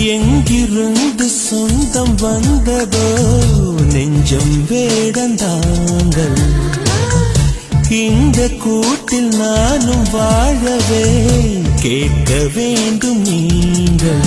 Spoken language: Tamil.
எங்கிருந்து சொந்தம் வந்ததோ நெஞ்சம் வேடந்தாங்கள் இந்த கூட்டில் நானும் வாழவே கேட்க வேண்டும் நீங்கள்